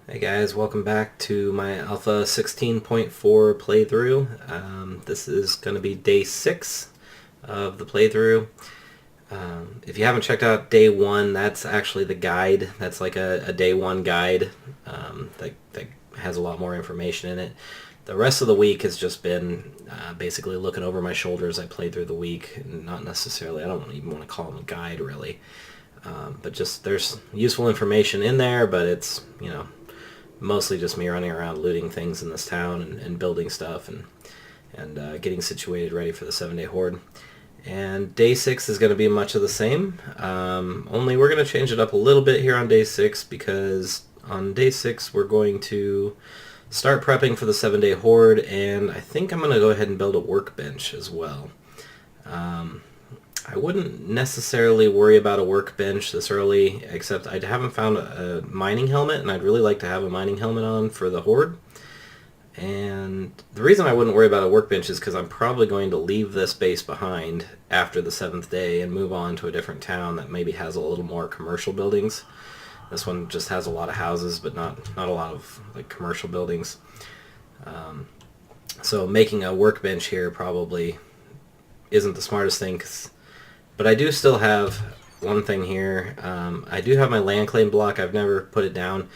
Hey guys, welcome back to my Alpha 16.4 playthrough. This is going to be day 6 of the playthrough. If you haven't checked out day 1, that's actually the guide. That's like a day 1 guide that has a lot more information in it. The rest of the week has just been basically looking over my shoulder as I play through the week. Not necessarily, I don't even want to call them a guide really. But just there's useful information in there, but it's, mostly just me running around looting things in this town and building stuff and getting situated ready for the 7-day horde. And day 6 is going to be much of the same, only we're going to change it up a little bit here on day 6, because on day 6 we're going to start prepping for the 7-day horde, and I think I'm going to go ahead and build a workbench as well. I wouldn't necessarily worry about a workbench this early, except I haven't found a mining helmet, and I'd really like to have a mining helmet on for the horde. And the reason I wouldn't worry about a workbench is because I'm probably going to leave this base behind after the 7th day and move on to a different town that maybe has a little more commercial buildings. This one just has a lot of houses, but not a lot of like commercial buildings. So making a workbench here probably isn't the smartest thing, but I do still have one thing here. I do have my land claim block. I've never put it down.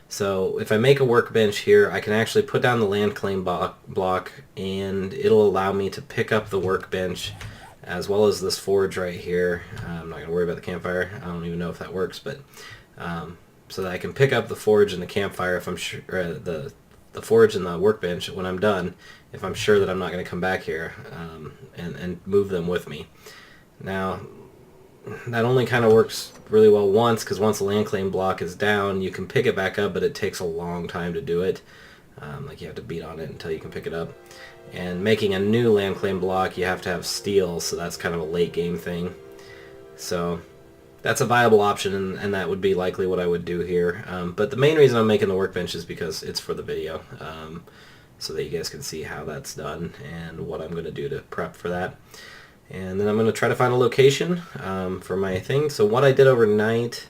So if I make a workbench here, I can actually put down the land claim block, and it'll allow me to pick up the workbench as well as this forge right here. I'm not going to worry about the campfire. I don't even know if that works, but so that I can pick up the forge and the campfire if I'm sure, the forge and the workbench when I'm done, if I'm sure that I'm not going to come back here and move them with me. Now, that only kind of works really well once, because once the land claim block is down, you can pick it back up, but it takes a long time to do it. Like you have to beat on it until you can pick it up. And making a new land claim block, you have to have steel, so that's kind of a late game thing. So that's a viable option, and that would be likely what I would do here. But the main reason I'm making the workbench is because it's for the video, so that you guys can see how that's done and what I'm going to do to prep for that. And then I'm going to try to find a location for my thing. So what I did overnight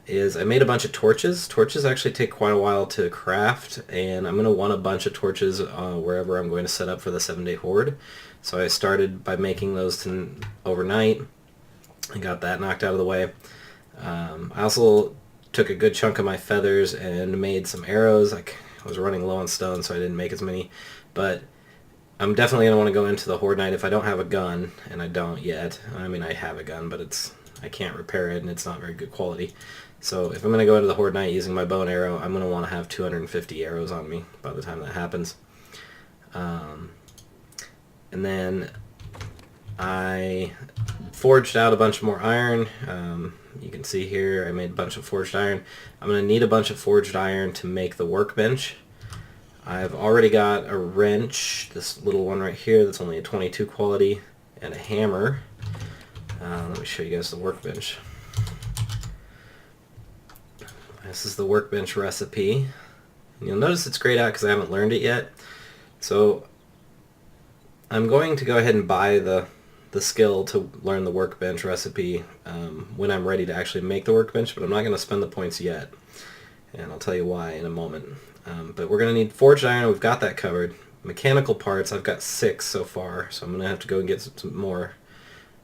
is I made a bunch of torches. Torches actually take quite a while to craft, and I'm going to want a bunch of torches wherever I'm going to set up for the 7-day horde. So I started by making those overnight. I got that knocked out of the way. I also took a good chunk of my feathers and made some arrows. I was running low on stone, so I didn't make as many, but I'm definitely going to want to go into the horde night if I don't have a gun, and I don't yet. I mean, I have a gun, but I can't repair it, and it's not very good quality. So if I'm going to go into the horde night using my bow and arrow, I'm going to want to have 250 arrows on me by the time that happens. And then I forged out a bunch more iron. You can see here I made a bunch of forged iron. I'm going to need a bunch of forged iron to make the workbench. I've already got a wrench, this little one right here that's only a 22 quality, and a hammer. Let me show you guys the workbench. This is the workbench recipe. And you'll notice it's grayed out because I haven't learned it yet. So I'm going to go ahead and buy the skill to learn the workbench recipe when I'm ready to actually make the workbench, but I'm not going to spend the points yet. And I'll tell you why in a moment. But we're going to need forged iron. We've got that covered. Mechanical parts, I've got 6 so far, so I'm going to have to go and get some more.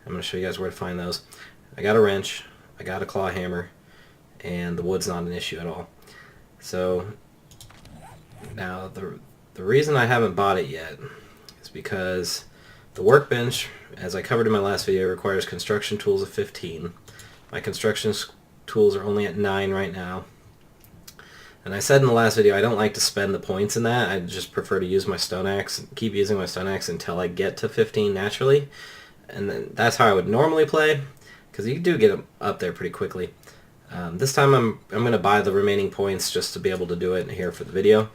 I'm going to show you guys where to find those. I got a wrench, I got a claw hammer, and the wood's not an issue at all. So now the reason I haven't bought it yet is because the workbench, as I covered in my last video, requires construction tools of 15. My construction tools are only at 9 right now. And I said in the last video I don't like to spend the points in that. I just prefer to use my stone axe, keep using my stone axe until I get to 15 naturally. And then that's how I would normally play, because you do get up there pretty quickly. This time I'm going to buy the remaining points just to be able to do it here for the video.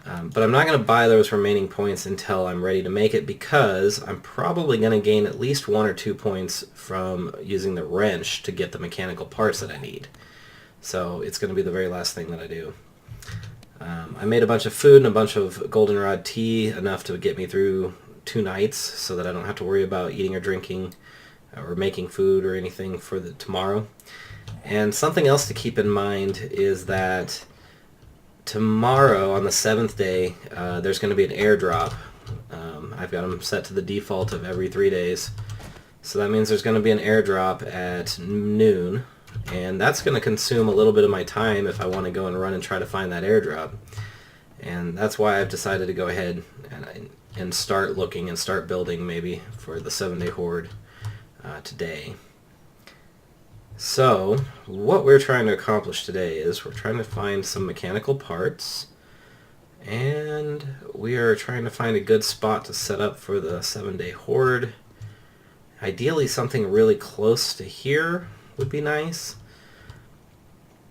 But I'm not going to buy those remaining points until I'm ready to make it, because I'm probably going to gain at least 1 or 2 points from using the wrench to get the mechanical parts that I need. So it's going to be the very last thing that I do. I made a bunch of food and a bunch of goldenrod tea, enough to get me through 2 nights, so that I don't have to worry about eating or drinking or making food or anything for tomorrow. And something else to keep in mind is that tomorrow on the 7th day, there's going to be an airdrop. I've got them set to the default of every 3 days. So that means there's going to be an airdrop at noon, and that's going to consume a little bit of my time if I want to go and run and try to find that airdrop. And that's why I've decided to go ahead and start looking and start building maybe for the 7-day horde today. So what we're trying to accomplish today is we're trying to find some mechanical parts, and we are trying to find a good spot to set up for the 7-day horde. Ideally something really close to here would be nice.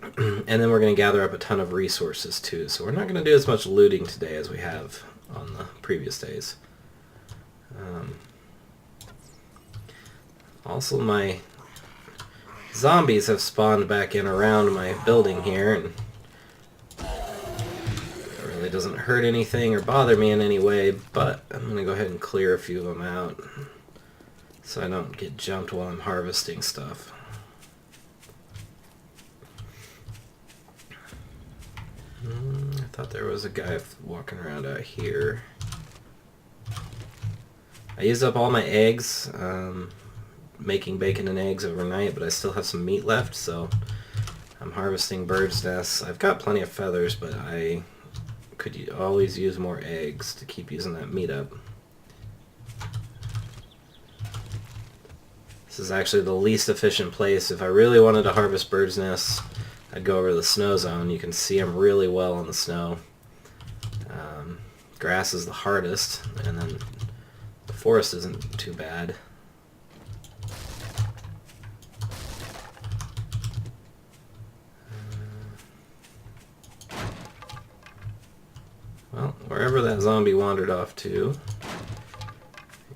And then we're going to gather up a ton of resources too. So we're not going to do as much looting today as we have on the previous days. Also, my zombies have spawned back in around my building here, and it really doesn't hurt anything or bother me in any way, but I'm going to go ahead and clear a few of them out so I don't get jumped while I'm harvesting stuff. I thought there was a guy walking around out here. I used up all my eggs making bacon and eggs overnight, but I still have some meat left, so I'm harvesting birds' nests. I've got plenty of feathers, but I could always use more eggs to keep using that meat up. This is actually the least efficient place. If I really wanted to harvest birds' nests, I'd go over to the snow zone. You can see them really well in the snow. Grass is the hardest, and then the forest isn't too bad. Well, wherever that zombie wandered off to,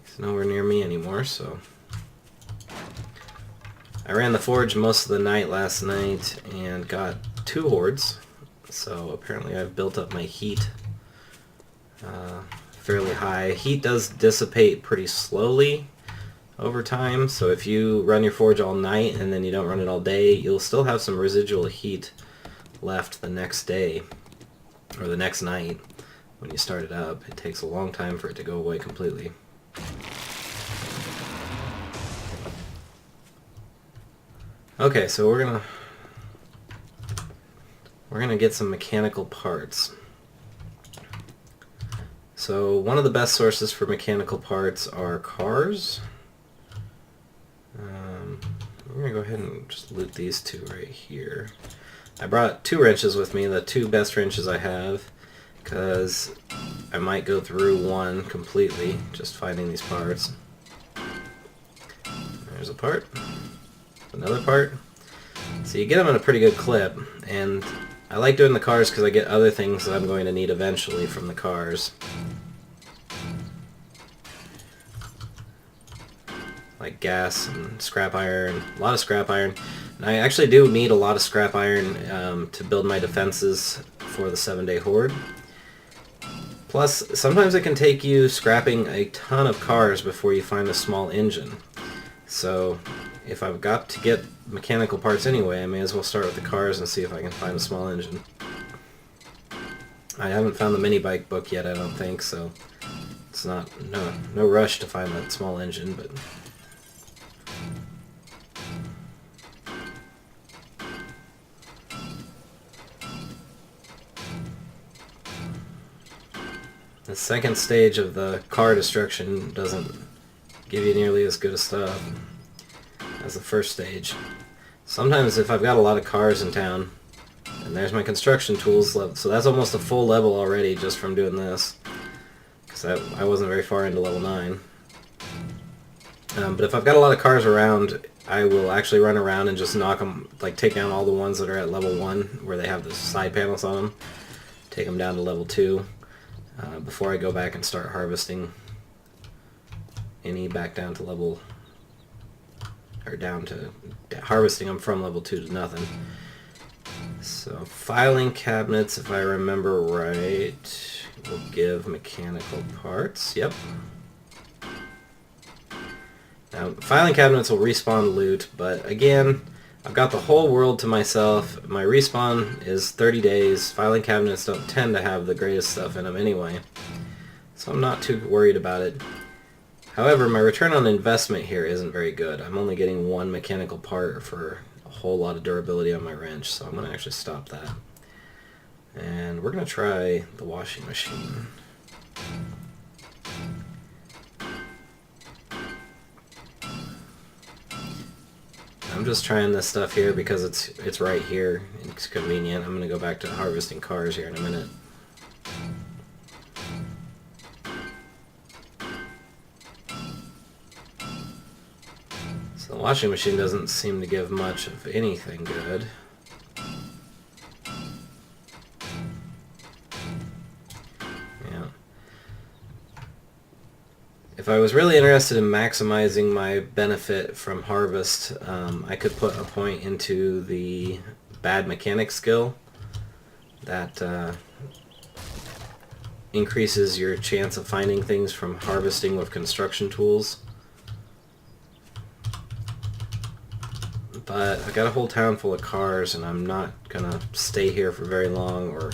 he's nowhere near me anymore, so... I ran the forge most of the night last night and got 2 hordes, so apparently I've built up my heat fairly high. Heat does dissipate pretty slowly over time, so if you run your forge all night and then you don't run it all day, you'll still have some residual heat left the next day, or the next night when you start it up. It takes a long time for it to go away completely. Okay, so we're gonna get some mechanical parts. So one of the best sources for mechanical parts are cars. We're gonna go ahead and just loot these 2 right here. I brought 2 wrenches with me, the 2 best wrenches I have, because I might go through one completely just finding these parts. There's a part. Another part. So you get them in a pretty good clip, and I like doing the cars because I get other things that I'm going to need eventually from the cars. Like gas and scrap iron, a lot of scrap iron. And I actually do need a lot of scrap iron to build my defenses for the 7-day horde. Plus, sometimes it can take you scrapping a ton of cars before you find a small engine. So if I've got to get mechanical parts anyway, I may as well start with the cars and see if I can find a small engine. I haven't found the mini bike book yet, I don't think, so it's no rush to find that small engine, but the second stage of the car destruction doesn't give you nearly as good a stuff as the first stage. Sometimes if I've got a lot of cars in town, and there's my construction tools level, so that's almost a full level already just from doing this, because I wasn't very far into level 9. But if I've got a lot of cars around, I will actually run around and just knock them, like take down all the ones that are at level 1, where they have the side panels on them, take them down to level 2, before I go back and start harvesting any back down to level, or down to harvesting them from level 2 to nothing. So filing cabinets, if I remember right, will give mechanical parts. Yep. Now filing cabinets will respawn loot, but again, I've got the whole world to myself. My respawn is 30 days. Filing cabinets don't tend to have the greatest stuff in them anyway, so I'm not too worried about it. However, my return on investment here isn't very good. I'm only getting one mechanical part for a whole lot of durability on my wrench, so I'm going to actually stop that. And we're going to try the washing machine. I'm just trying this stuff here because it's right here. It's convenient. I'm going to go back to harvesting cars here in a minute. So the washing machine doesn't seem to give much of anything good. Yeah. If I was really interested in maximizing my benefit from harvest, I could put a point into the bad mechanic skill that increases your chance of finding things from harvesting with construction tools. But I got a whole town full of cars and I'm not gonna stay here for very long, or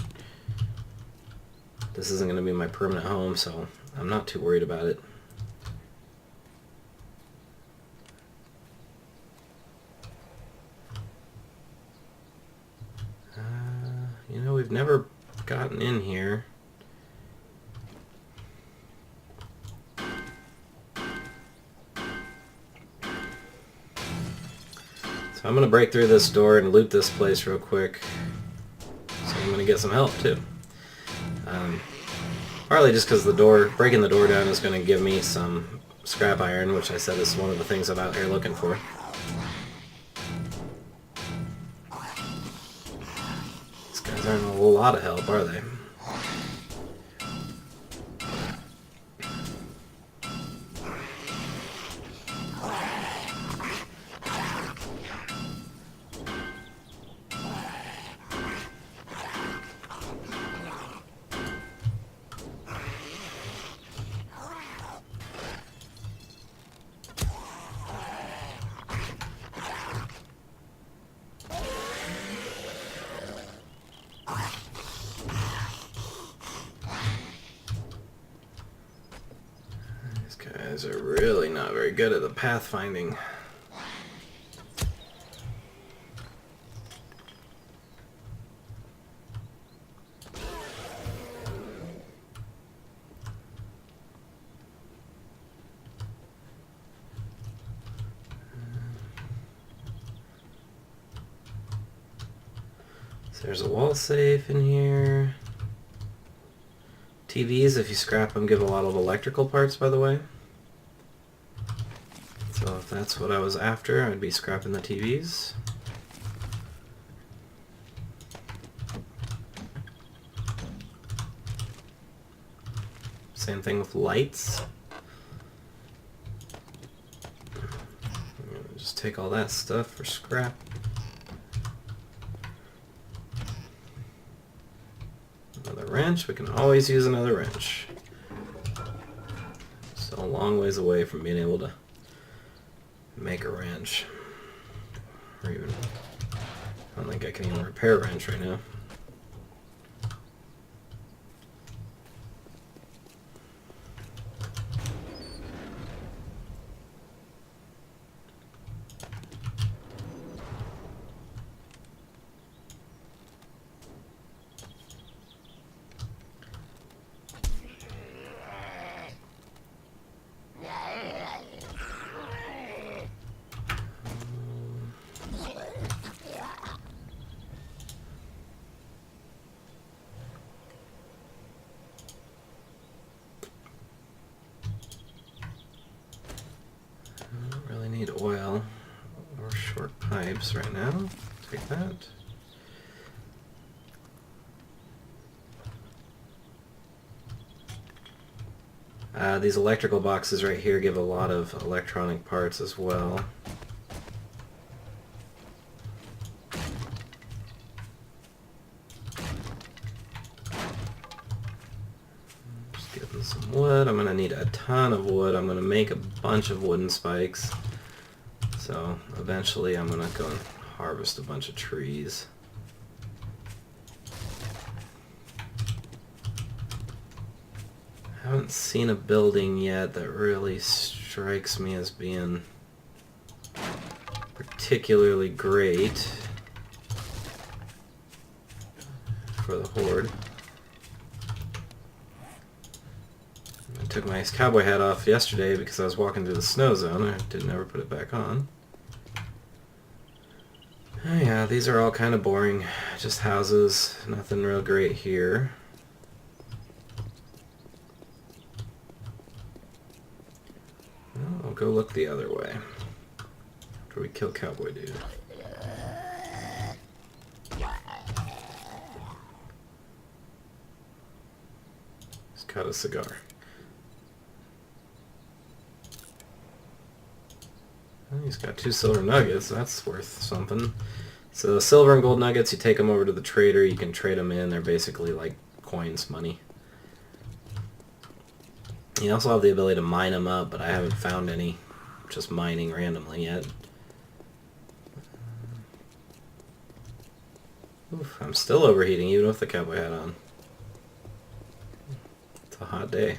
this isn't gonna be my permanent home, so I'm not too worried about it. You know, we've never gotten in here. So I'm going to break through this door and loot this place real quick. So I'm going to get some help too. Partly just because breaking the door down is going to give me some scrap iron, which I said is one of the things I'm out here looking for. These guys aren't a whole lot of help, are they? Guys are really not very good at the pathfinding. So there's a wall safe in here. TVs, if you scrap them, give a lot of electrical parts, by the way. So if that's what I was after, I'd be scrapping the TVs. Same thing with lights. I'm gonna just take all that stuff for scrap. Another wrench, we can always use another wrench. Still a long ways away from being able to make a wrench. Or even, I don't think I can even repair a wrench right now. Need oil or short pipes right now. Take that. These electrical boxes right here give a lot of electronic parts as well. Just getting some wood. I'm going to need a ton of wood. I'm going to make a bunch of wooden spikes. So eventually I'm going to go and harvest a bunch of trees. I haven't seen a building yet that really strikes me as being particularly great for the horde. I took my cowboy hat off yesterday because I was walking through the snow zone. I didn't ever put it back on. Oh yeah, these are all kind of boring. Just houses. Nothing real great here. Well, I'll go look the other way after we kill Cowboy Dude. He's cut a cigar. Well, he's got 2 silver nuggets. That's worth something. So silver and gold nuggets, you take them over to the trader. You can trade them in. They're basically like coins, money. You also have the ability to mine them up, but I haven't found any just mining randomly yet. Oof, I'm still overheating even with the cowboy hat on. It's a hot day.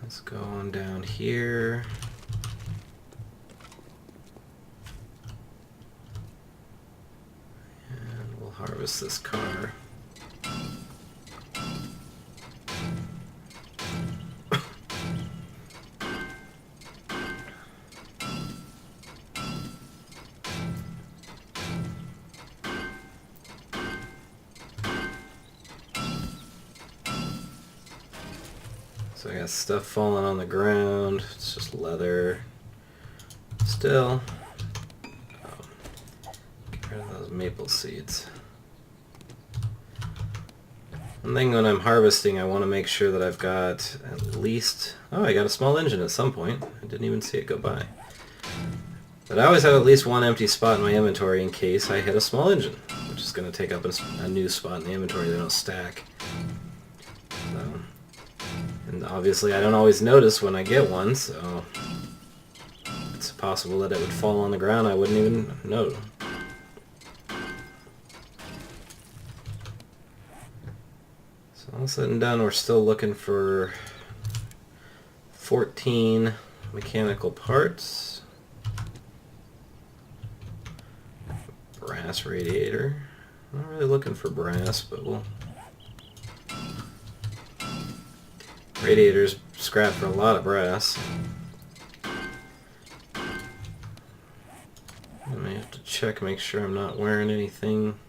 Let's go on down here. And we'll harvest this car. So I got stuff falling on the ground. It's just leather. Still. Oh, get rid of those maple seeds. One thing when I'm harvesting, I want to make sure that I've got at least... Oh, I got a small engine at some point. I didn't even see it go by. But I always have at least one empty spot in my inventory in case I hit a small engine, which is going to take up a new spot in the inventory. They don't stack. So... And obviously I don't always notice when I get one, so it's possible that it would fall on the ground. I wouldn't even know. So all said and done, we're still looking for 14 mechanical parts. Brass radiator. Not really looking for brass, but we'll... Radiators scrap for a lot of brass. I may have to check, make sure I'm not wearing anything.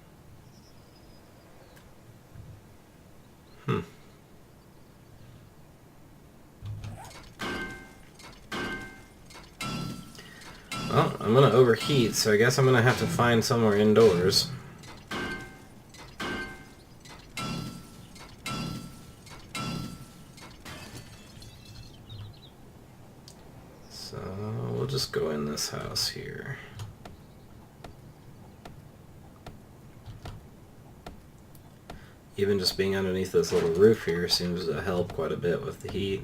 Well, I'm gonna overheat, so I guess I'm gonna have to find somewhere indoors. So we'll just go in this house here. Even just being underneath this little roof here seems to help quite a bit with the heat.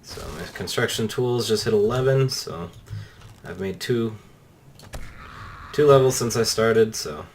So my construction tools just hit 11, so I've made two levels since I started, so...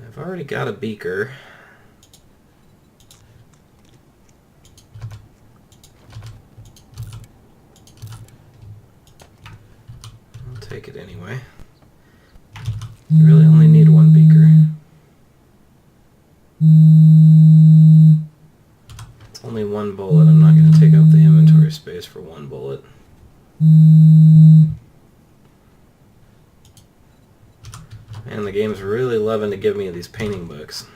I've already got a beaker. I'll take it anyway. You really only need one beaker. It's only one bullet. I'm not going to take up the inventory space for one bullet. And the game's really loving to give me these painting books.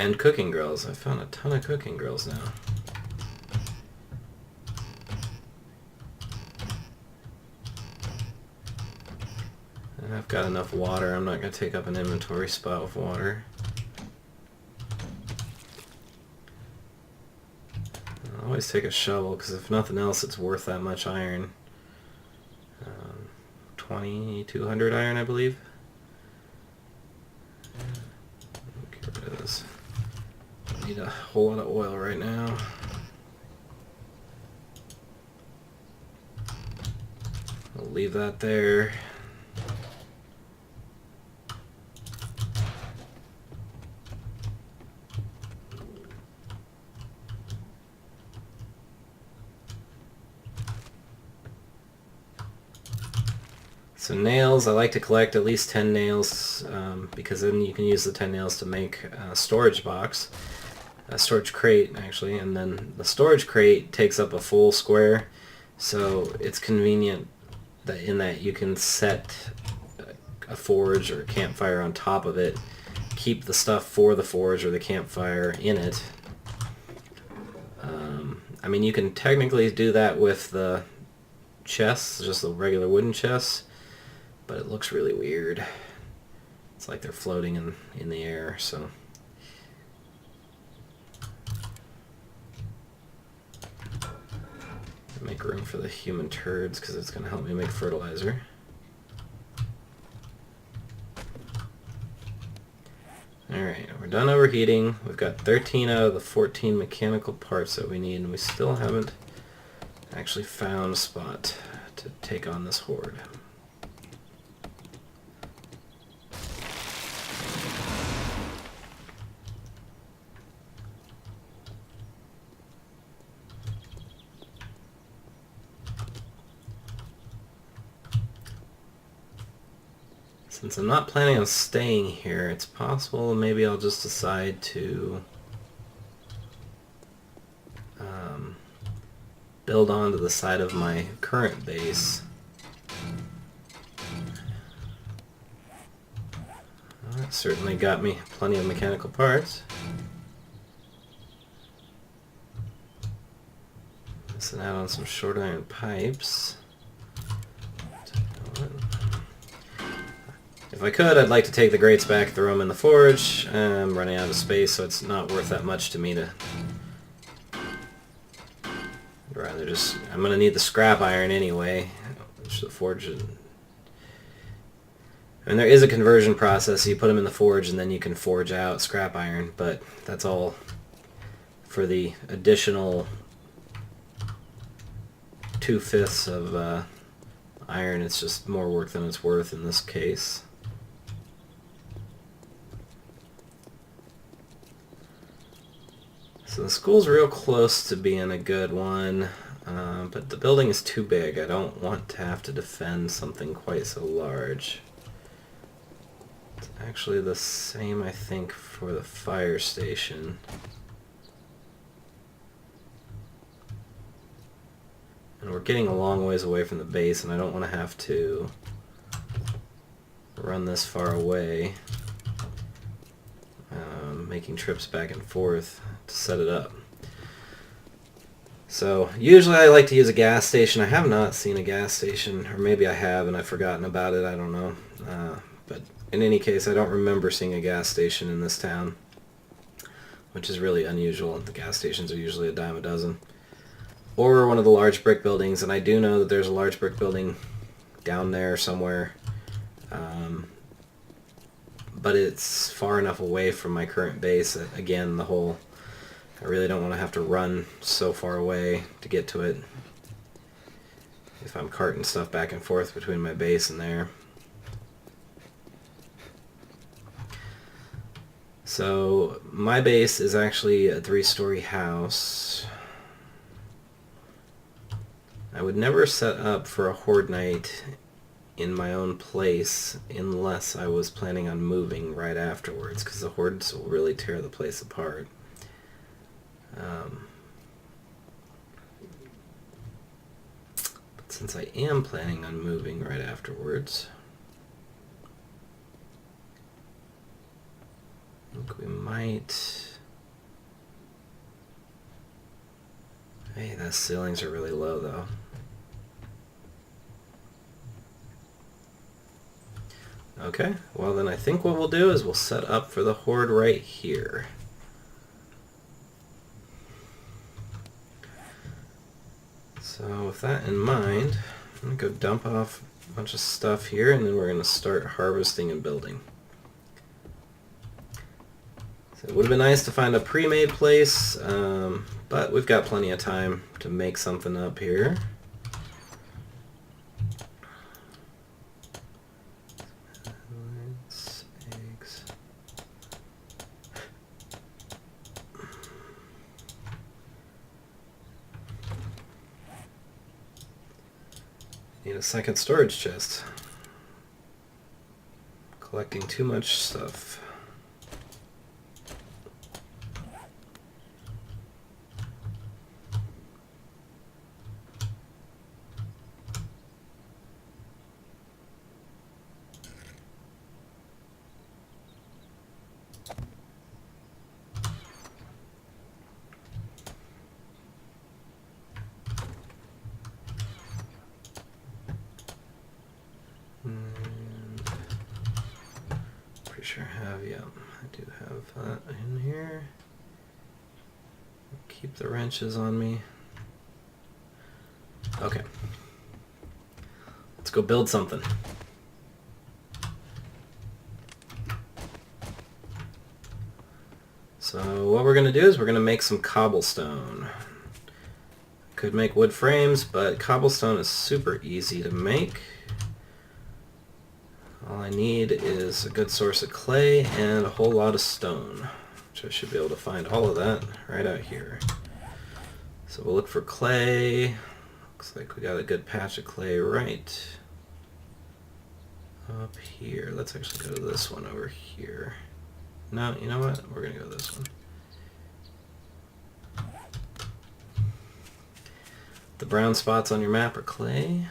And cooking grills. I found a ton of cooking grills now. And I've got enough water. I'm not going to take up an inventory spot with water. I'll always take a shovel, because if nothing else, it's worth that much iron. 2,200 iron, I believe. Get rid of this. I need a whole lot of oil right now. I'll leave that there. So nails, I like to collect at least 10 nails because then you can use the 10 nails to make a storage box, a storage crate actually, and then the storage crate takes up a full square, so it's convenient that in that you can set a forge or a campfire on top of it, keep the stuff for the forge or the campfire in it. I mean, you can technically do that with the chests, just the regular wooden chests, but it looks really weird. It's like they're floating in the air, so. Make room for the human turds because it's going to help me make fertilizer. Alright, we're done overheating. We've got 13 out of the 14 mechanical parts that we need, and we still haven't actually found a spot to take on this horde. Since I'm not planning on staying here, it's possible maybe I'll just decide to build onto the side of my current base. Well, that certainly got me plenty of mechanical parts. Missing out on some short iron pipes. If I could, I'd like to take the grates back, throw them in the forge. I'm running out of space, so it's not worth that much to me to... I'd rather just... I'm going to need the scrap iron anyway, which the forge... And there is a conversion process. You put them in the forge and then you can forge out scrap iron, but that's all for the additional 2/5 of iron. It's just more work than it's worth in this case. So the school's real close to being a good one, but the building is too big. I don't want to have to defend something quite so large. It's actually the same, I think, for the fire station. And we're getting a long ways away from the base, and I don't want to have to run this far away, making trips back and forth to set it up. So usually I like to use a gas station. I have not seen a gas station, or maybe I have and I've forgotten about it, I don't know. But in any case, I don't remember seeing a gas station in this town, which is really unusual. The gas stations are usually a dime a dozen. Or one of the large brick buildings, and I do know that there's a large brick building down there somewhere. But it's far enough away from my current base that, again, I really don't want to have to run so far away to get to it if I'm carting stuff back and forth between my base and there. So my base is actually a 3-story house. I would never set up for a horde night in my own place unless I was planning on moving right afterwards, because the hordes will really tear the place apart. But since I am planning on moving right afterwards, I think we might Hey, the ceilings are really low though. Okay, well then I think what we'll do is we'll set up for the horde right here. So with that in mind, I'm going to go dump off a bunch of stuff here, and then we're going to start harvesting and building. So it would have been nice to find a pre-made place, but we've got plenty of time to make something up here. Eggs. Need a second storage chest. Collecting too much stuff. Pretty sure I have, yeah, I do have that in here. Keep the wrenches on me. Okay. Let's go build something. So what we're going to do is we're going to make some cobblestone. Could make wood frames, but cobblestone is super easy to make. All I need is a good source of clay and a whole lot of stone, which I should be able to find all of that right out here. So we'll look for clay. Looks like we got a good patch of clay right up here. Let's actually go to this one over here. No, you know what? We're going to go to this one. The brown spots on your map are clay.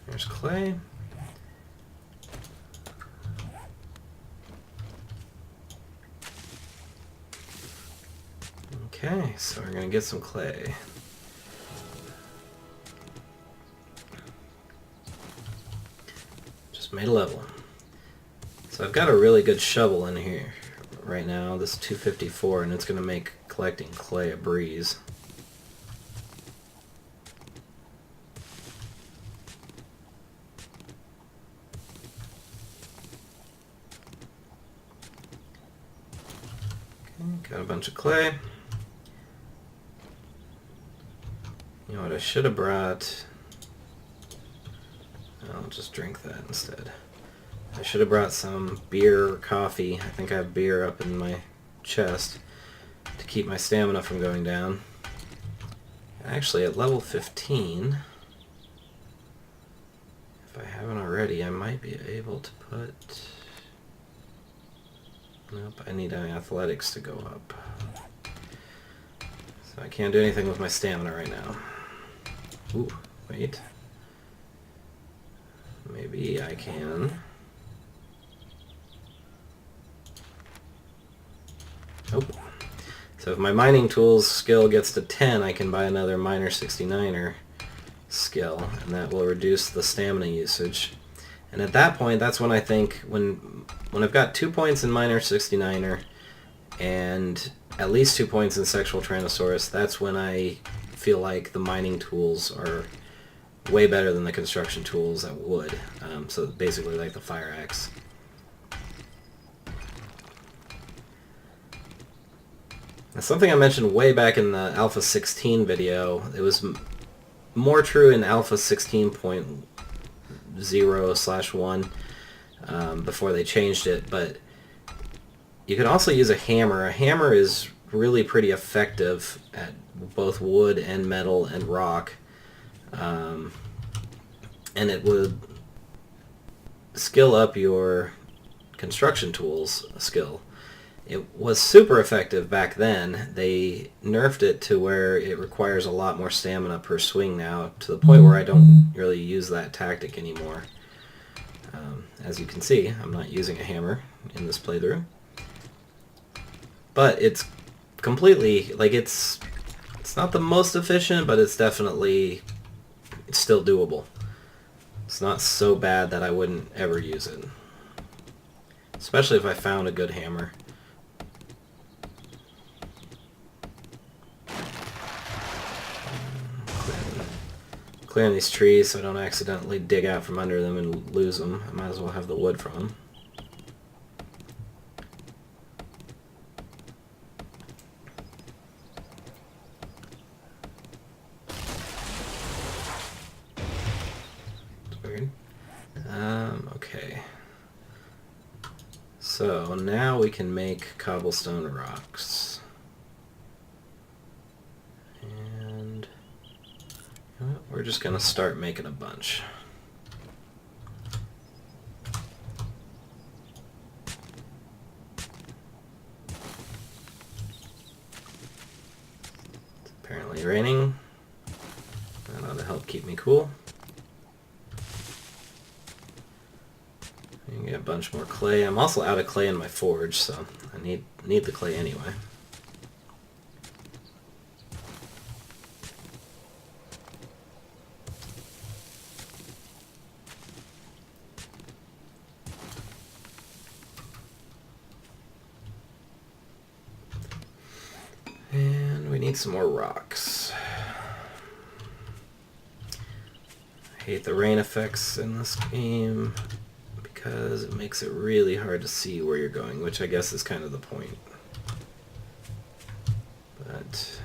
There's clay. Okay, so we're going to get some clay. Just made a level. So I've got a really good shovel in here right now, this 254, and it's going to make collecting clay a breeze. Okay, got a bunch of clay. You know what I should have brought? I'll just drink that instead. I should have brought some beer or coffee. I think I have beer up in my chest to keep my stamina from going down. Actually, at level 15, if I haven't already, I might be able to put... Nope, I need athletics to go up. So I can't do anything with my stamina right now. Ooh, wait. Maybe I can. Nope. So if my mining tools skill gets to 10, I can buy another miner 69er skill, and that will reduce the stamina usage. And at that point, that's when I think, when I've got 2 points in miner 69er and at least 2 points in sexual tyrannosaurus, that's when I feel like the mining tools are way better than the construction tools at wood. So basically like the fire axe. Now, something I mentioned way back in the Alpha 16 video, it was more true in Alpha 16.0/1 before they changed it, but you can also use a hammer. A hammer is really pretty effective at both wood and metal and rock, and it would skill up your construction tools skill. It was super effective back then. They nerfed it to where it requires a lot more stamina per swing now, to the point where I don't really use that tactic anymore. As you can see, I'm not using a hammer in this playthrough. But it's completely, like, it's not the most efficient, but it's definitely, it's still doable. It's not so bad that I wouldn't ever use it. Especially if I found a good hammer. Clearing these trees so I don't accidentally dig out from under them and lose them. I might as well have the wood from them. It's weird. Okay. So now we can make cobblestone rocks. And you know what? We're just gonna start making a bunch. It's apparently raining. That ought to help keep me cool. Get a bunch more clay. I'm also out of clay in my forge, so I need the clay anyway. And we need some more rocks. I hate the rain effects in this game because it makes it really hard to see where you're going, which I guess is kind of the point. But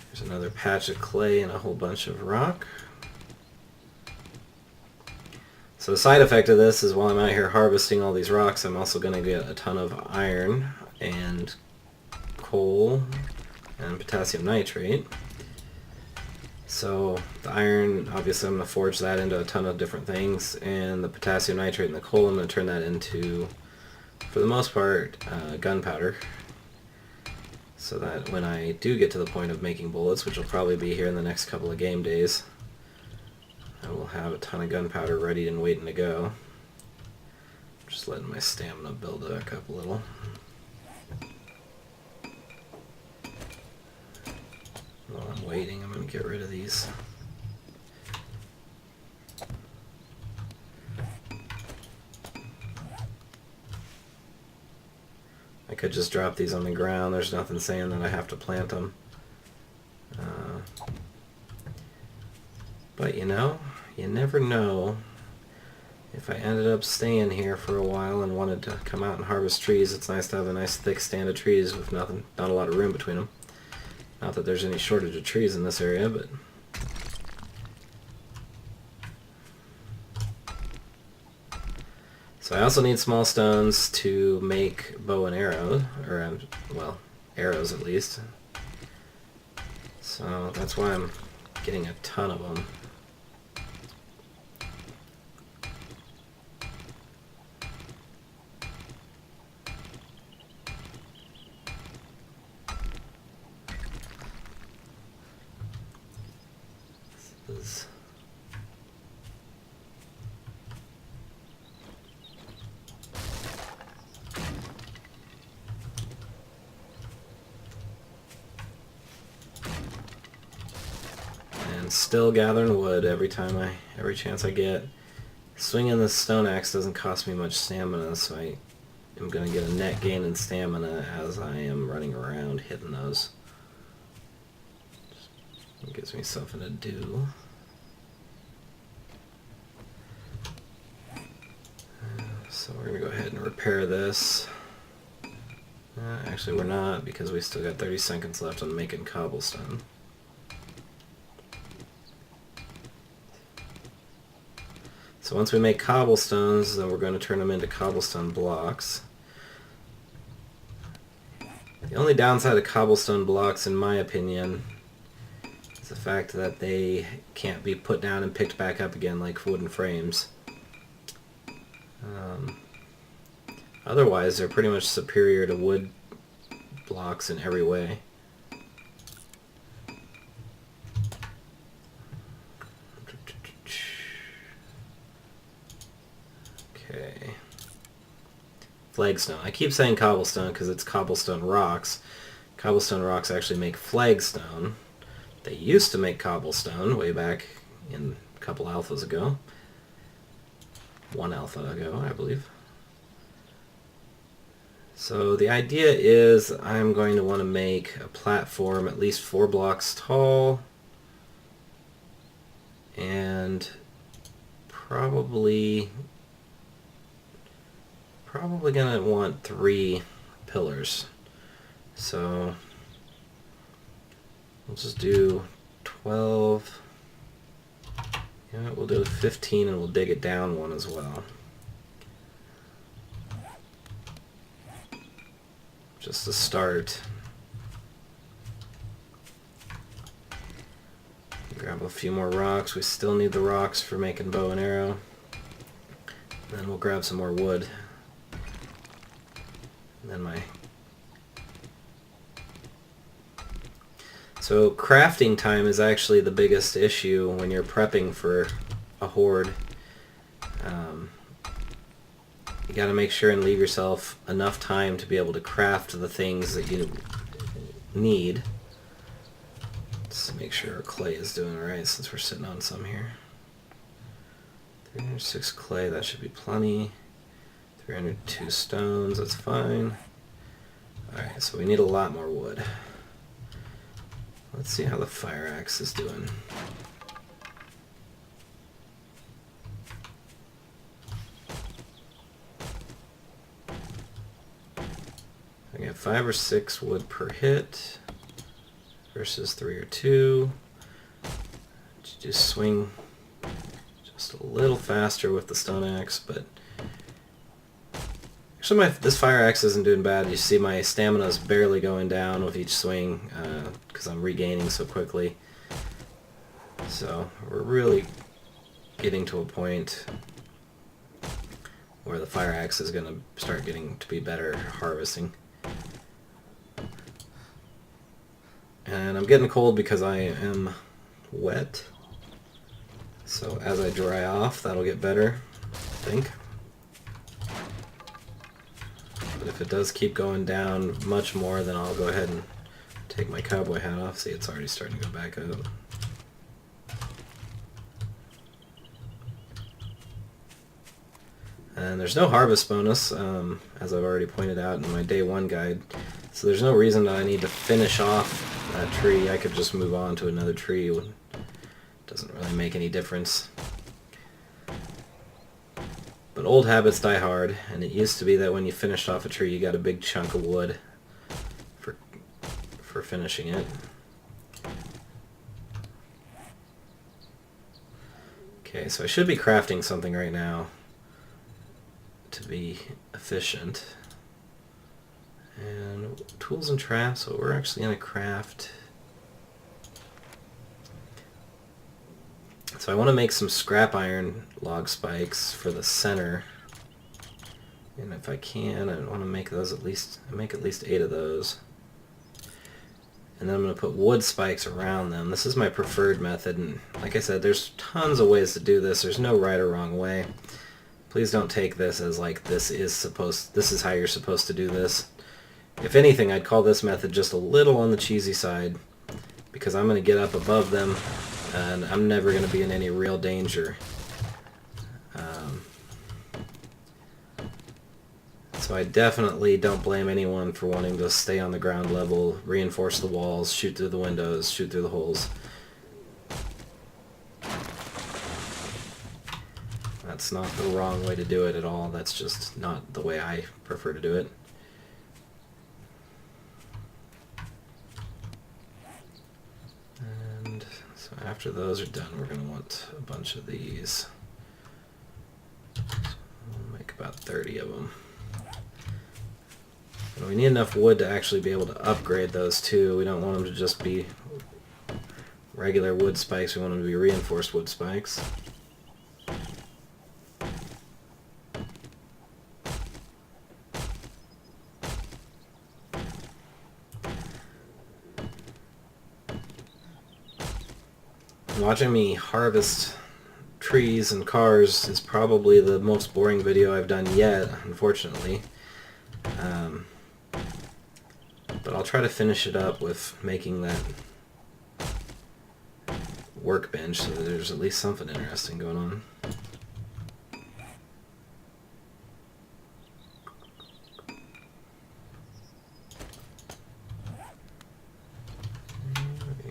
there's another patch of clay and a whole bunch of rock. So the side effect of this is while I'm out here harvesting all these rocks, I'm also going to get a ton of iron and coal and potassium nitrate. So the iron, obviously I'm going to forge that into a ton of different things, and the potassium nitrate and the coal, I'm going to turn that into, for the most part, gunpowder. So that when I do get to the point of making bullets, which will probably be here in the next couple of game days, I will have a ton of gunpowder ready and waiting to go. Just letting my stamina build up a little. While I'm waiting, I'm going to get rid of these. I could just drop these on the ground. There's nothing saying that I have to plant them. But you know, you never know. If I ended up staying here for a while and wanted to come out and harvest trees, it's nice to have a nice thick stand of trees with not a lot of room between them. Not that there's any shortage of trees in this area, but... So I also need small stones to make bow and arrows, or, well, arrows at least. So that's why I'm getting a ton of them. And still gathering wood every chance I get. Swinging the stone axe doesn't cost me much stamina, so I am going to get a net gain in stamina as I am running around hitting those. It gives me something to do. So we're going to go ahead and repair this. Actually we're not, because we still got 30 seconds left on making cobblestone. So once we make cobblestones, then we're going to turn them into cobblestone blocks. The only downside of cobblestone blocks, in my opinion, is the fact that they can't be put down and picked back up again like wooden frames. Otherwise, they're pretty much superior to wood blocks in every way. Okay. flagstone. I keep saying cobblestone because it's cobblestone rocks. Cobblestone rocks actually make flagstone. They used to make cobblestone way back in a couple alphas ago. One alpha ago, I believe. So the idea is I'm going to want to make a platform at least 4 blocks tall and probably gonna want 3 pillars. So we'll just do 12. Yeah, we'll do 15 and we'll dig it down 1 as well. Just to start. Grab a few more rocks. We still need the rocks for making bow and arrow. Then we'll grab some more wood. And then So crafting time is actually the biggest issue when you're prepping for a horde. You got to make sure and leave yourself enough time to be able to craft the things that you need. Let's make sure our clay is doing alright since we're sitting on some here. 306 clay, that should be plenty. 302 stones, that's fine. Alright, so we need a lot more wood. Let's see how the fire axe is doing. I get 5 or 6 wood per hit versus 3 or 2. Just swing just a little faster with the stone axe, but actually this fire axe isn't doing bad. You see my stamina is barely going down with each swing because I'm regaining so quickly. So we're really getting to a point where the fire axe is going to start getting to be better harvesting. And I'm getting cold because I am wet. So as I dry off, that'll get better, I think. But if it does keep going down much more, then I'll go ahead and take my cowboy hat off. See, it's already starting to go back up. And there's no harvest bonus, as I've already pointed out in my day 1 guide. So there's no reason that I need to finish off that tree. I could just move on to another tree. It doesn't really make any difference. But old habits die hard, and it used to be that when you finished off a tree you got a big chunk of wood for finishing it. Okay, so I should be crafting something right now to be efficient. And tools and traps, so we're actually going to craft. So I want to make some scrap iron log spikes for the center. And if I can, I want to make those at least 8 of those. And then I'm going to put wood spikes around them. This is my preferred method, and like I said, there's tons of ways to do this. There's no right or wrong way. Please don't take this as like this is how you're supposed to do this. If anything, I'd call this method just a little on the cheesy side, because I'm going to get up above them and I'm never going to be in any real danger. So I definitely don't blame anyone for wanting to stay on the ground level, reinforce the walls, shoot through the windows, shoot through the holes. That's not the wrong way to do it at all. That's just not the way I prefer to do it. And so after those are done, we're going to want a bunch of these. So we'll make about 30 of them. And we need enough wood to actually be able to upgrade those too. We don't want them to just be regular wood spikes. We want them to be reinforced wood spikes. Watching me harvest trees and cars is probably the most boring video I've done yet, unfortunately. But I'll try to finish it up with making that workbench so that there's at least something interesting going on.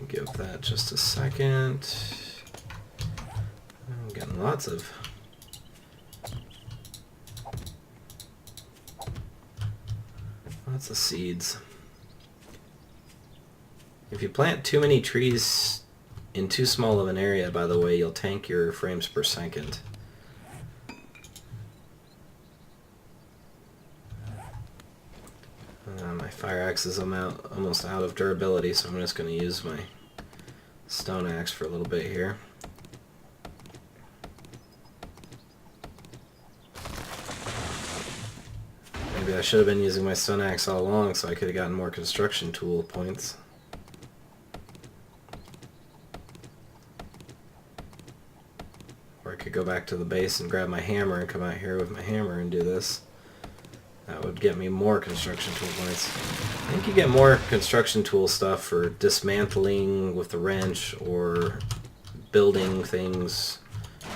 Give that just a second. I'm getting lots of seeds. If you plant too many trees in too small of an area, by the way, you'll tank your frames per second. My fire axe is almost out of durability, so I'm just going to use my stone axe for a little bit here. Maybe I should have been using my stone axe all along so I could have gotten more construction tool points. Or I could go back to the base and grab my hammer and come out here with my hammer and do this. That would get me more construction tool points. I think you get more construction tool stuff for dismantling with the wrench or building things,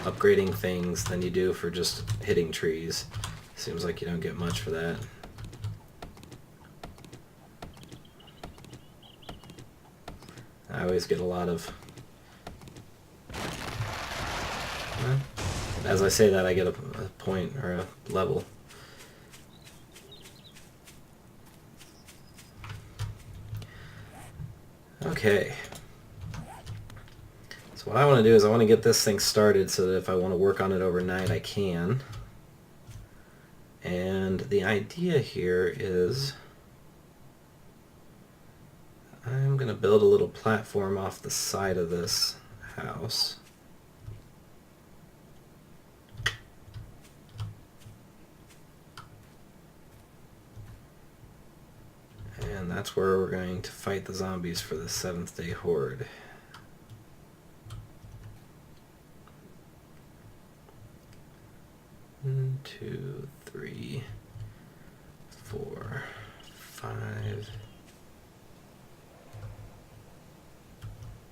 upgrading things, than you do for just hitting trees. Seems like you don't get much for that. I always get a lot of... Well, as I say that, I get a point or a level. Okay. So what I want to do is I want to get this thing started so that if I want to work on it overnight, I can. And the idea here is I'm going to build a little platform off the side of this house. And that's where we're going to fight the zombies for the 7th day horde. One, 2, 3, 4, 5,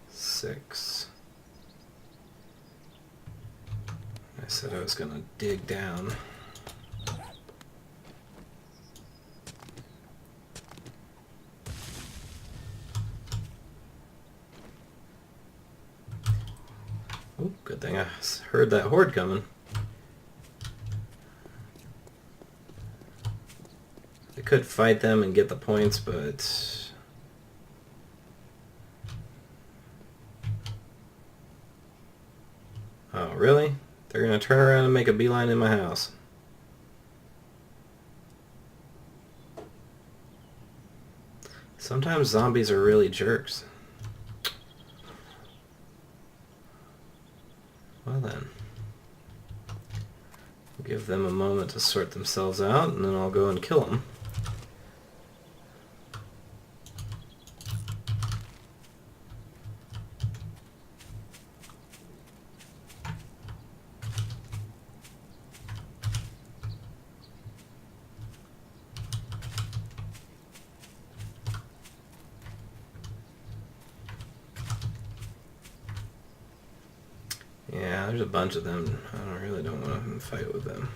6. I said I was going to dig down. Oh, good thing I heard that horde coming. I could fight them and get the points, but... Oh, really? They're going to turn around and make a beeline in my house. Sometimes zombies are really jerks. Well then, we'll give them a moment to sort themselves out, and then I'll go and kill them. Yeah, there's a bunch of them. I really don't want to fight with them.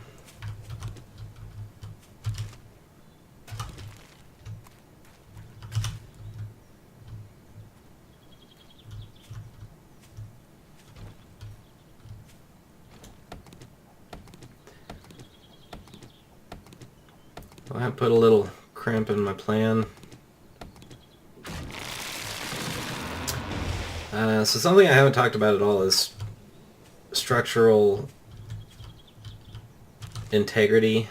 Well, I put a little cramp in my plan. So something I haven't talked about at all is structural integrity,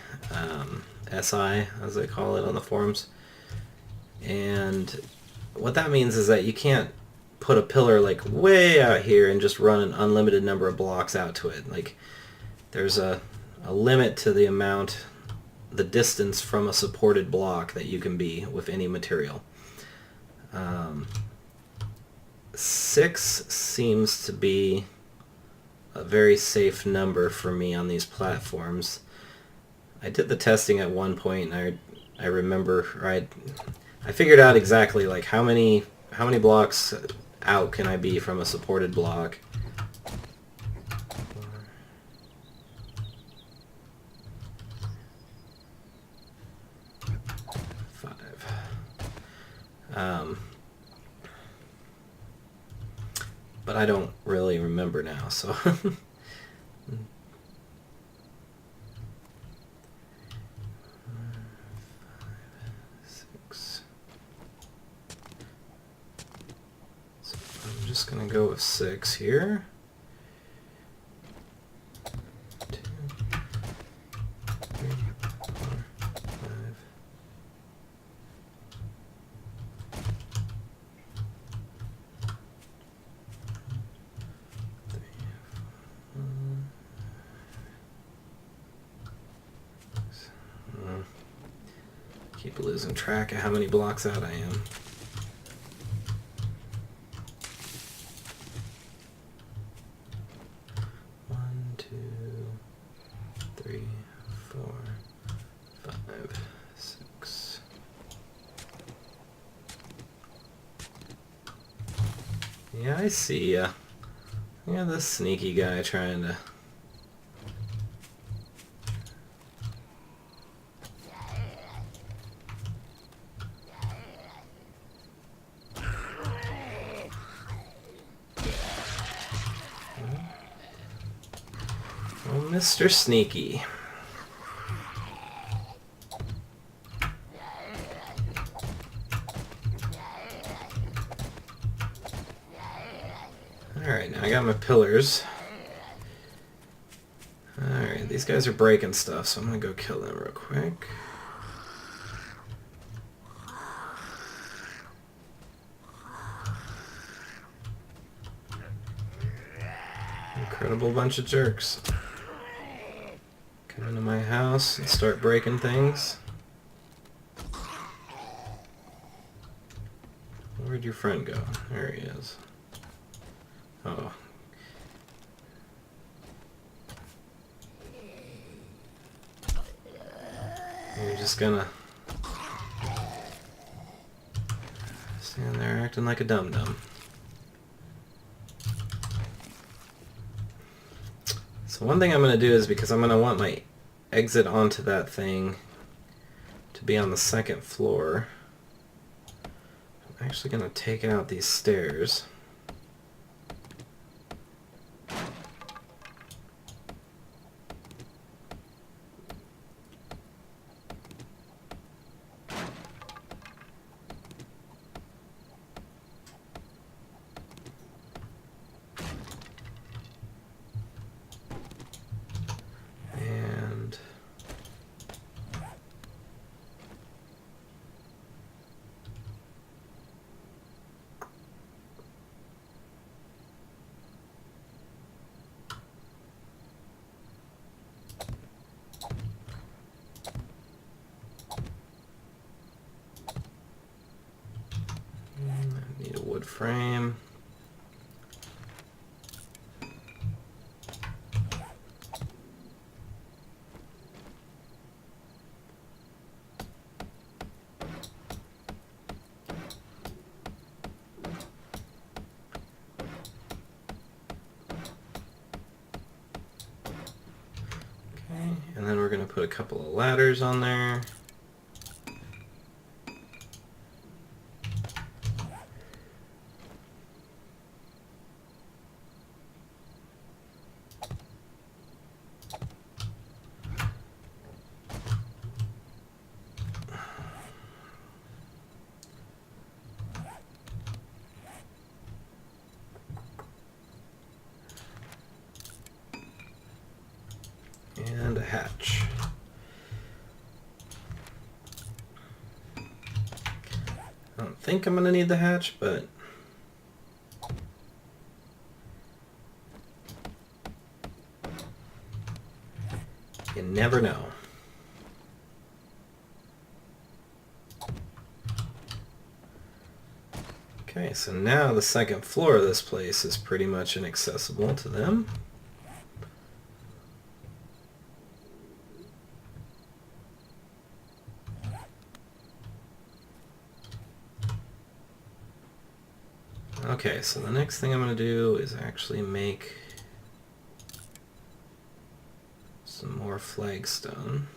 SI as they call it on the forums. And what that means is that you can't put a pillar like way out here and just run an unlimited number of blocks out to it. Like there's a limit to the amount, the distance from a supported block that you can be with any material. 6 seems to be a very safe number for me on these platforms. I did the testing at one point, and I remember, I figured out exactly like how many blocks out can I be from a supported block. 4, 5. But I don't really remember now, so. 6. So I'm just gonna go with 6 here. 2, 3, 4, 5. Keep losing track of how many blocks out I am. One, 2, 3, 4, 5, 6. Yeah, I see ya. Yeah, this sneaky guy trying to... Oh, Mr. Sneaky. Alright, now I got my pillars. Alright, these guys are breaking stuff, so I'm gonna go kill them real quick. Incredible bunch of jerks. Come into my house and start breaking things. Where'd your friend go? There he is. Oh. You're just gonna stand there acting like a dum-dum. So one thing I'm going to do is, because I'm going to want my exit onto that thing to be on the second floor, I'm actually going to take out these stairs. Need a wood frame. Okay, and then we're going to put a couple of ladders on there. And a hatch. I don't think I'm going to need the hatch, but you never know. Okay, so now the second floor of this place is pretty much inaccessible to them. Okay, so the next thing I'm going to do is actually make some more flagstone.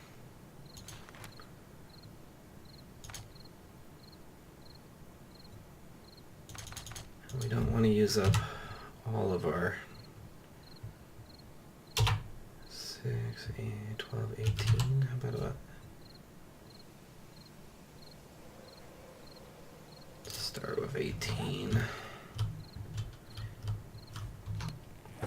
We don't want to use up all of our 6, 8, 12, 18. How about start with 18. I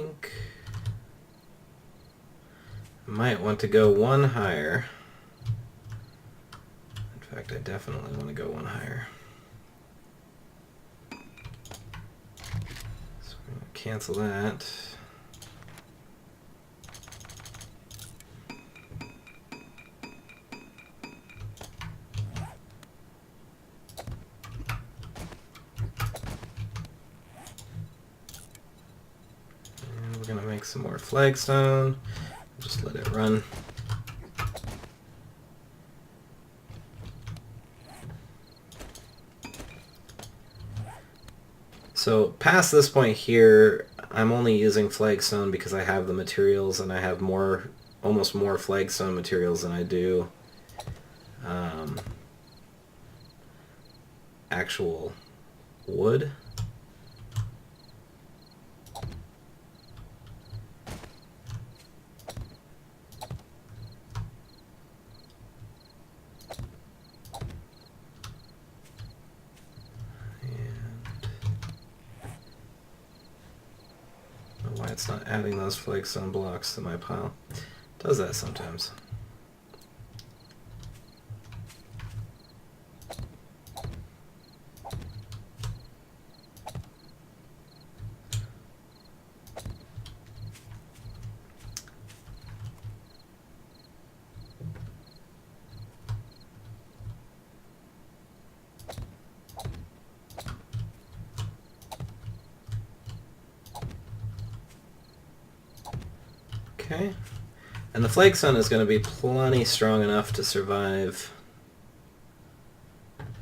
think I might want to go one higher. In fact, I definitely want to go one higher. So we're going to cancel that. And we're going to make some more flagstone. Just let it run. So past this point here, I'm only using flagstone because I have the materials, and I have almost more flagstone materials than I do actual wood. Why it's not adding those flagstone blocks to my pile. It does that sometimes. Okay, and the flagstone is going to be plenty strong enough to survive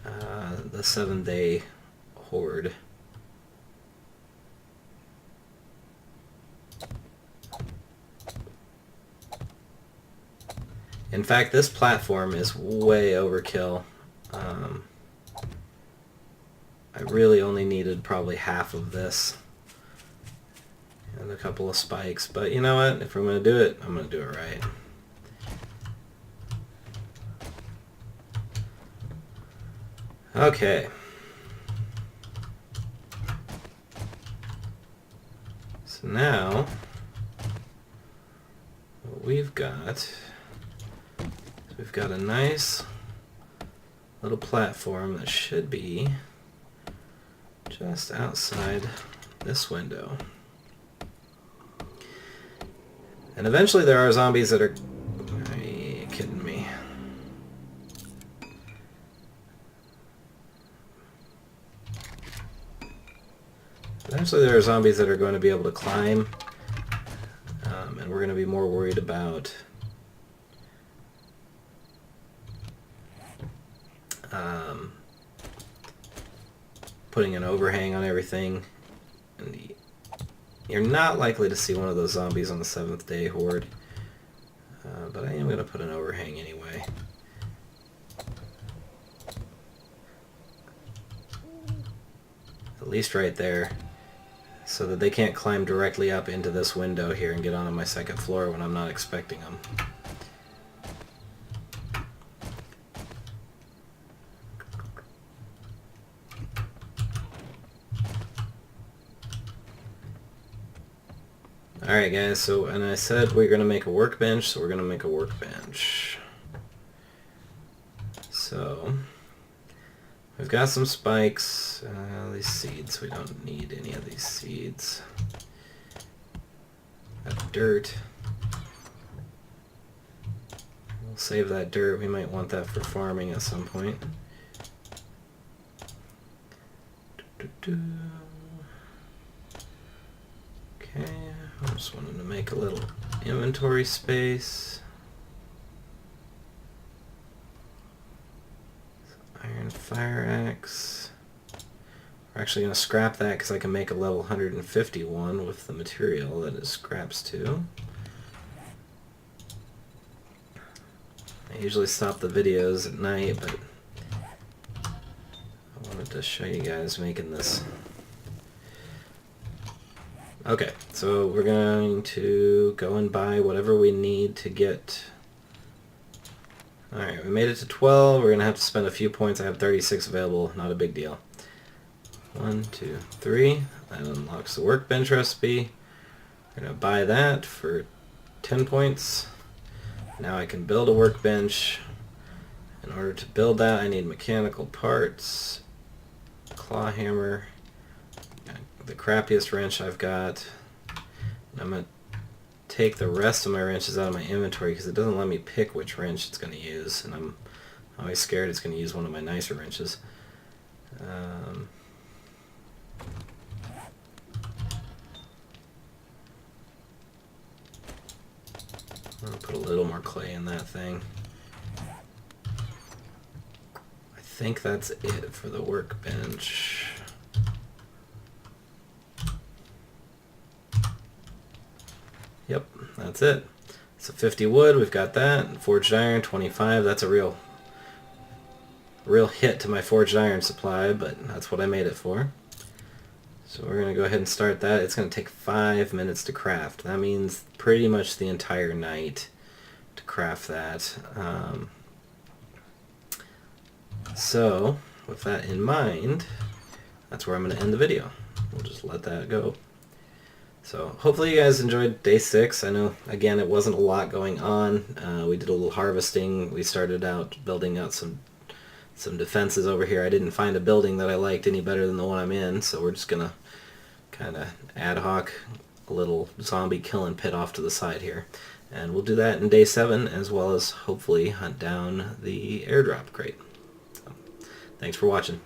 the 7-day horde. In fact, this platform is way overkill. I really only needed probably half of this. And a couple of spikes, but you know what? If I'm going to do it, I'm going to do it right. Okay. So now, what we've got a nice little platform that should be just outside this window. And eventually there are zombies that are... Are you kidding me? Eventually there are zombies that are going to be able to climb. And we're going to be more worried about... putting an overhang on everything. And you're not likely to see one of those zombies on the 7th day horde. But I am going to put an overhang anyway. At least right there. So that they can't climb directly up into this window here and get onto my 2nd floor when I'm not expecting them. Alright guys, so, and I said we're going to make a workbench, so we're going to make a workbench. So, we've got some spikes, these seeds, we don't need any of these seeds. Got dirt. We'll save that dirt, we might want that for farming at some point. Okay, I just wanted to make a little inventory space. Iron fire axe. We're actually going to scrap that because I can make a level 151 with the material that it scraps to. I usually stop the videos at night, but I wanted to show you guys making this. Okay, so we're going to go and buy whatever we need to get. Alright, we made it to 12. We're going to have to spend a few points. I have 36 available. Not a big deal. 1, 2, 3. That unlocks the workbench recipe. We're going to buy that for 10 points. Now I can build a workbench. In order to build that, I need mechanical parts. Claw hammer. The crappiest wrench I've got. And I'm going to take the rest of my wrenches out of my inventory because it doesn't let me pick which wrench it's going to use, and I'm always scared it's going to use one of my nicer wrenches. I'm going to put a little more clay in that thing. I think that's it for the workbench. Yep, that's it. So 50 wood, we've got that. Forged iron, 25. That's a real hit to my forged iron supply, but that's what I made it for. So we're going to go ahead and start that. It's going to take 5 minutes to craft. That means pretty much the entire night to craft that. So with that in mind, that's where I'm going to end the video. We'll just let that go. So hopefully you guys enjoyed day 6. I know, again, it wasn't a lot going on. We did a little harvesting. We started out building out some defenses over here. I didn't find a building that I liked any better than the one I'm in, so we're just going to kind of ad hoc a little zombie killing pit off to the side here. And we'll do that in day 7, as well as hopefully hunt down the airdrop crate. So, thanks for watching.